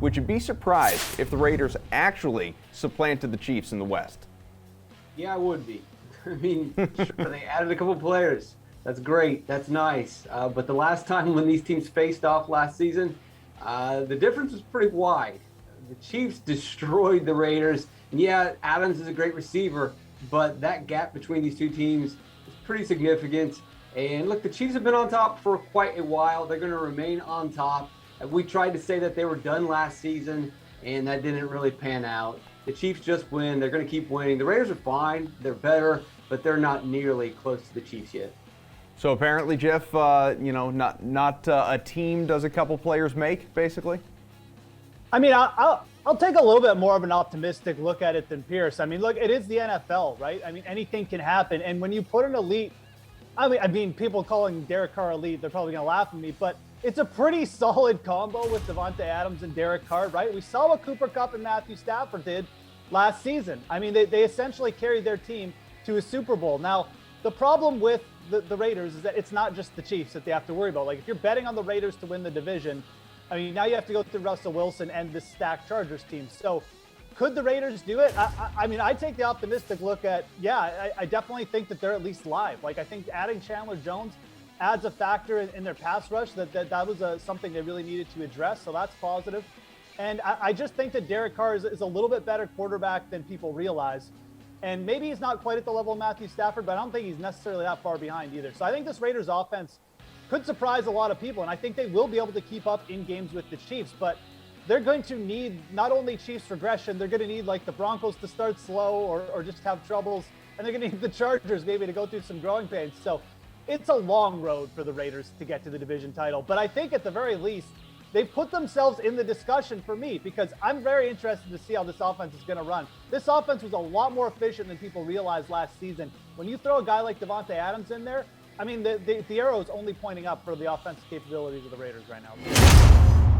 would you be surprised if the Raiders actually supplanted the Chiefs in the West? Yeah, I would be. I mean, sure, they added a couple players. That's great. That's nice. But the last time when these teams faced off last season, the difference was pretty wide. The Chiefs destroyed the Raiders. And yeah, Adams is a great receiver, but that gap between these two teams is pretty significant. And look, the Chiefs have been on top for quite a while. They're going to remain on top. We tried to say that they were done last season, and that didn't really pan out. The Chiefs just win. They're going to keep winning. The Raiders are fine. They're better, but they're not nearly close to the Chiefs yet. So apparently, Geoff, not a team does a couple players make, basically? I mean, I'll take a little bit more of an optimistic look at it than Pearce. I mean, look, it is the NFL, right? I mean, anything can happen. And when you put an elite, I mean, people calling Derek Carr elite, they're probably going to laugh at me, but it's a pretty solid combo with Davante Adams and Derek Carr, right? We saw what Cooper Kupp and Matthew Stafford did last season. I mean, they essentially carried their team to a Super Bowl. Now, the problem with the Raiders is that it's not just the Chiefs that they have to worry about. Like, if you're betting on the Raiders to win the division, I mean, now you have to go through Russell Wilson and this stacked Chargers team. So could the Raiders do it? I mean, I take the optimistic look at, yeah, I definitely think that they're at least live. Like, I think adding Chandler Jones adds a factor in their pass rush that was something they really needed to address. So that's positive. And I just think that Derek Carr is a little bit better quarterback than people realize. And maybe he's not quite at the level of Matthew Stafford, but I don't think he's necessarily that far behind either. So I think this Raiders offense could surprise a lot of people. And I think they will be able to keep up in games with the Chiefs, but they're going to need not only Chiefs regression, they're going to need like the Broncos to start slow or just have troubles. And they're going to need the Chargers maybe to go through some growing pains. So it's a long road for the Raiders to get to the division title. But I think at the very least, they've put themselves in the discussion for me because I'm very interested to see how this offense is going to run. This offense was a lot more efficient than people realized last season. When you throw a guy like Davante Adams in there, I mean, the arrow is only pointing up for the offensive capabilities of the Raiders right now.